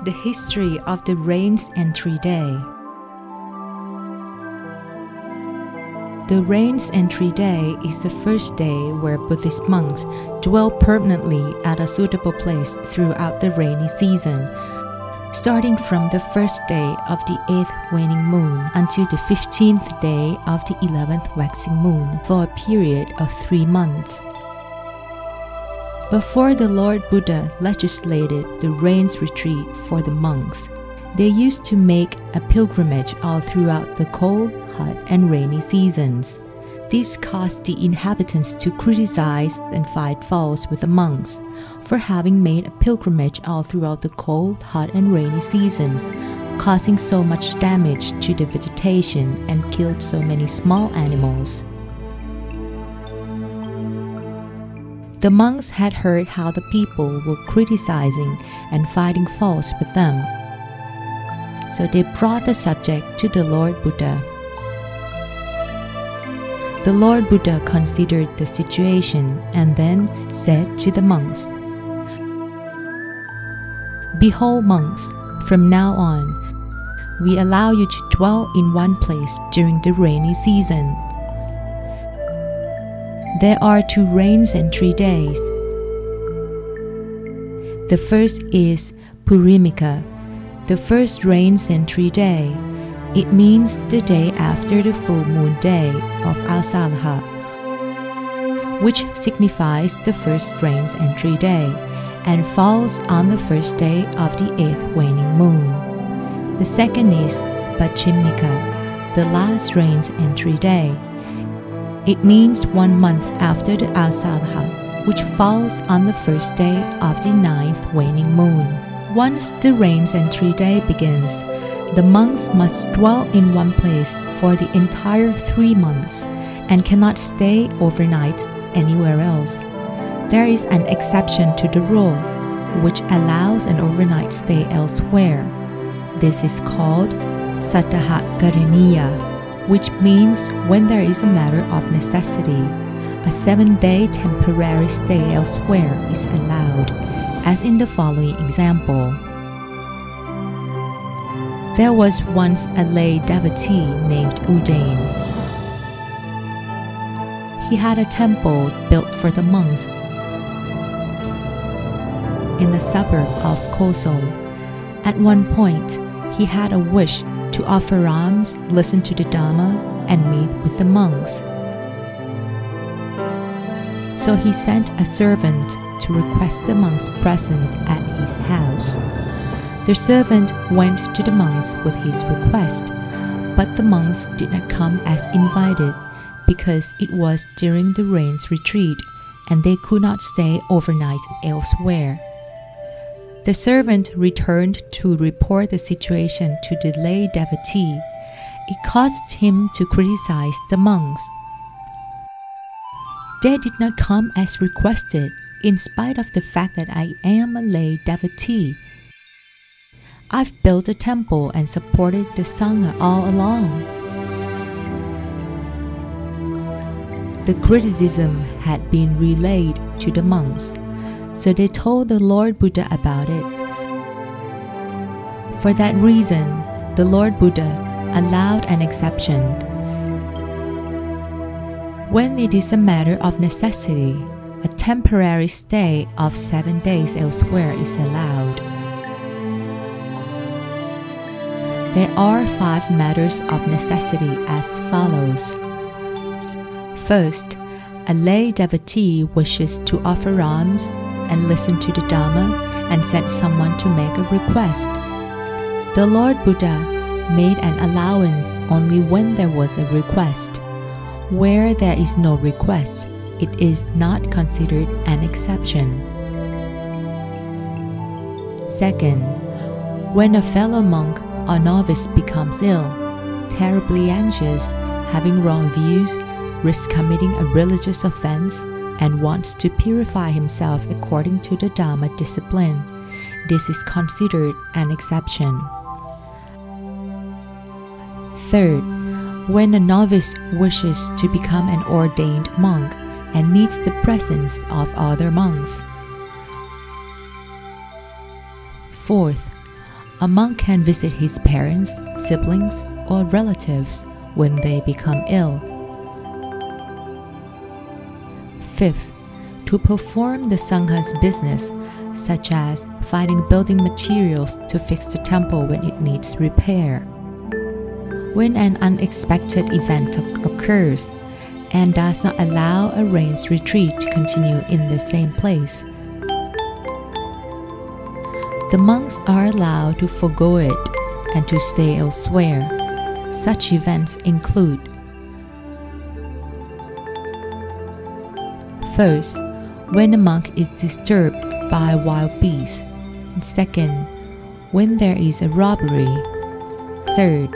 The history of the Rains Entry Day. The Rains Entry Day is the first day where Buddhist monks dwell permanently at a suitable place throughout the rainy season, starting from the first day of the 8th waning moon until the 15th day of the 11th waxing moon for a period of 3 months. Before the Lord Buddha legislated the rains retreat for the monks, they used to make a pilgrimage all throughout the cold, hot, and rainy seasons. This caused the inhabitants to criticize and find fault with the monks for having made a pilgrimage all throughout the cold, hot, and rainy seasons, causing so much damage to the vegetation and killed so many small animals. The monks had heard how the people were criticizing and finding fault with them, so they brought the subject to the Lord Buddha. The Lord Buddha considered the situation and then said to the monks, "Behold, monks, from now on, we allow you to dwell in one place during the rainy season. There are 2 rains entry days. The first is Purimika, the first rains entry day. It means the day after the full moon day of Asalaha, which signifies the first rains entry day and falls on the first day of the 8th waning moon. The second is Pachimika, the last rains entry day. It means 1 month after the Asalaha, which falls on the first day of the 9th waning moon. Once the rains entry day begins, the monks must dwell in one place for the entire 3 months and cannot stay overnight anywhere else. There is an exception to the rule, which allows an overnight stay elsewhere. This is called Sattaha Karaniya, which means when there is a matter of necessity, a 7-day temporary stay elsewhere is allowed, as in the following example. There was once a lay devotee named Udain. He had a temple built for the monks in the suburb of Kosol. At one point, he had a wish to offer alms, listen to the Dhamma, and meet with the monks. So he sent a servant to request the monks' presence at his house. The servant went to the monks with his request, but the monks did not come as invited because it was during the rains retreat and they could not stay overnight elsewhere. The servant returned to report the situation to the lay devotee. It caused him to criticize the monks. They did not come as requested, in spite of the fact that I am a lay devotee. I've built a temple and supported the Sangha all along. The criticism had been relayed to the monks, so they told the Lord Buddha about it. For that reason, the Lord Buddha allowed an exception. When it is a matter of necessity, a temporary stay of 7 days elsewhere is allowed. There are 5 matters of necessity as follows. First, a lay devotee wishes to offer alms and listen to the Dhamma and sent someone to make a request. The Lord Buddha made an allowance only when there was a request. Where there is no request, it is not considered an exception. Second, when a fellow monk or novice becomes ill, terribly anxious, having wrong views, risks committing a religious offense, and wants to purify himself according to the Dhamma discipline, this is considered an exception. Third, when a novice wishes to become an ordained monk and needs the presence of other monks. Fourth, A monk can visit his parents, siblings, or relatives when they become ill. 5th, to perform the Sangha's business, such as finding building materials to fix the temple when it needs repair. When an unexpected event occurs and does not allow a rains retreat to continue in the same place, the monks are allowed to forego it and to stay elsewhere. Such events include: first, when the monk is disturbed by wild beasts. Second, when there is a robbery. Third,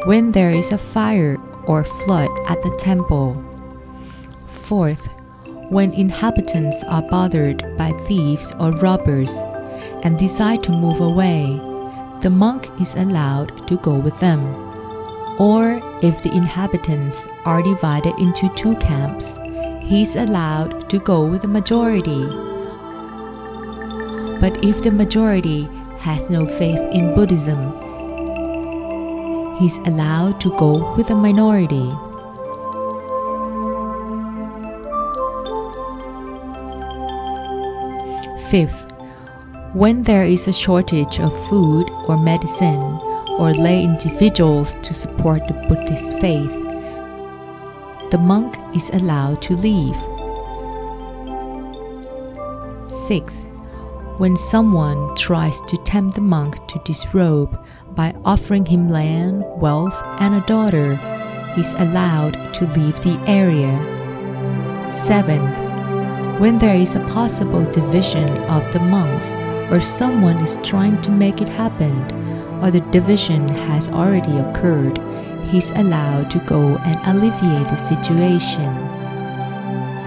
when there is a fire or flood at the temple. Fourth, when inhabitants are bothered by thieves or robbers and decide to move away, the monk is allowed to go with them. Or if the inhabitants are divided into two camps, he is allowed to go with the majority. But if the majority has no faith in Buddhism, he is allowed to go with the minority. Fifth, when there is a shortage of food or medicine or lay individuals to support the Buddhist faith, the monk is allowed to leave. Sixth, when someone tries to tempt the monk to disrobe by offering him land, wealth, and a daughter, he is allowed to leave the area. Seventh, when there is a possible division of the monks, or someone is trying to make it happen, or the division has already occurred, he is allowed to go and alleviate the situation.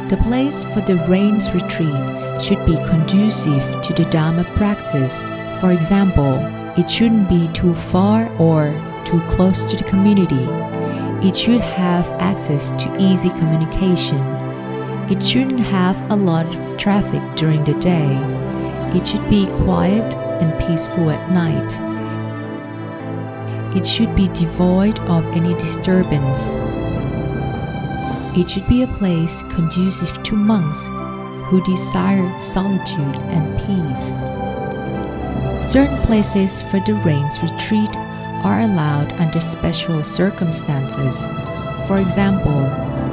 The place for the rains retreat should be conducive to the Dharma practice. For example, it shouldn't be too far or too close to the community. It should have access to easy communication. It shouldn't have a lot of traffic during the day. It should be quiet and peaceful at night. It should be devoid of any disturbance. It should be a place conducive to monks who desire solitude and peace. Certain places for the rains retreat are allowed under special circumstances. For example,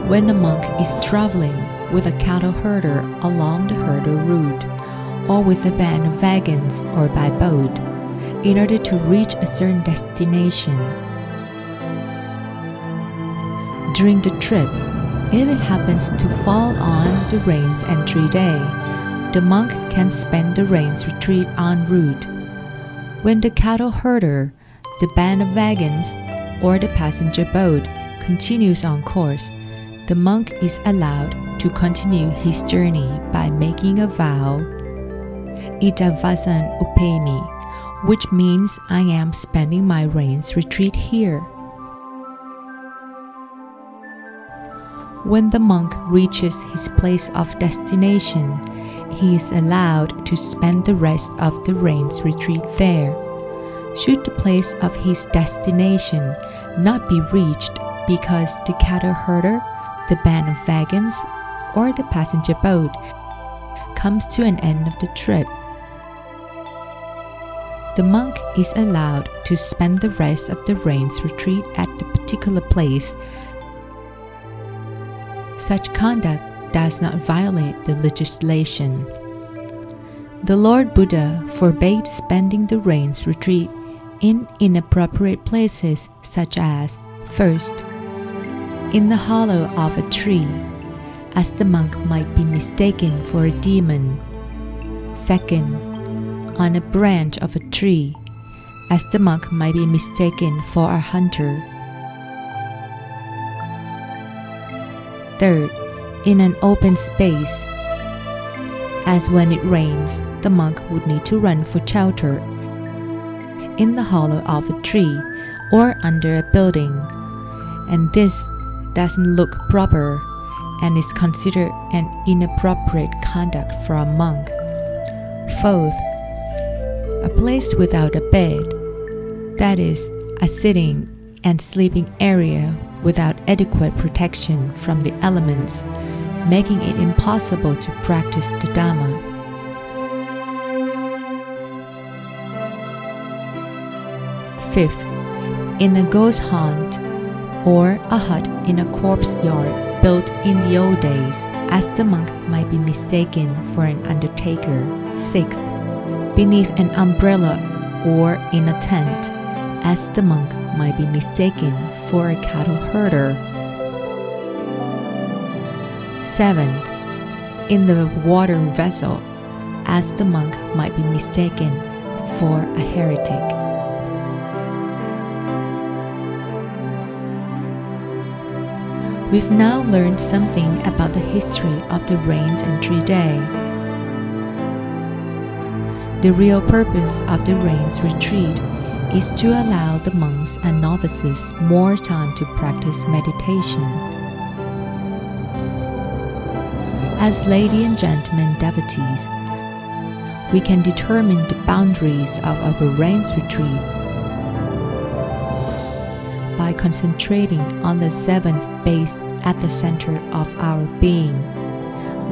when a monk is traveling with a cattle herder along the herder route, or with a band of wagons or by boat, in order to reach a certain destination. During the trip, if it happens to fall on the rains entry day, the monk can spend the rains retreat en route. When the cattle herder, the band of wagons, or the passenger boat continues on course, the monk is allowed to continue his journey by making a vow, Itavasan Upemi, which means I am spending my rains retreat here. When the monk reaches his place of destination, he is allowed to spend the rest of the rains retreat there. Should the place of his destination not be reached because the cattle herder, the band of wagons, or the passenger boat comes to an end of the trip, the monk is allowed to spend the rest of the rains retreat at the particular place. Such conduct does not violate the legislation. The Lord Buddha forbade spending the rains retreat in inappropriate places such as, first, in the hollow of a tree, as the monk might be mistaken for a demon. Second, on a branch of a tree, as the monk might be mistaken for a hunter. Third, in an open space, as when it rains, the monk would need to run for shelter in the hollow of a tree or under a building, and this doesn't look proper and is considered an inappropriate conduct for a monk. Fourth, a place without a bed, that is, a sitting and sleeping area without adequate protection from the elements, making it impossible to practice the Dhamma. Fifth, in a ghost haunt or a hut in a corpse yard built in the old days, as the monk might be mistaken for an undertaker. Sixth, beneath an umbrella or in a tent, as the monk might be mistaken for a cattle herder. Seventh, in the water vessel, as the monk might be mistaken for a heretic. We've now learned something about the history of the Rains Entry Day. The real purpose of the Rains Retreat is to allow the monks and novices more time to practice meditation. As ladies and gentlemen devotees, we can determine the boundaries of our Rains Retreat by concentrating on the seventh base at the center of our being.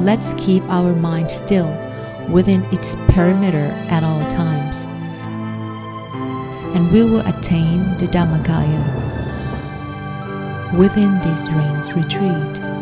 Let's keep our mind still within its perimeter at all times, and we will attain the Dhammakaya within this Rains Retreat.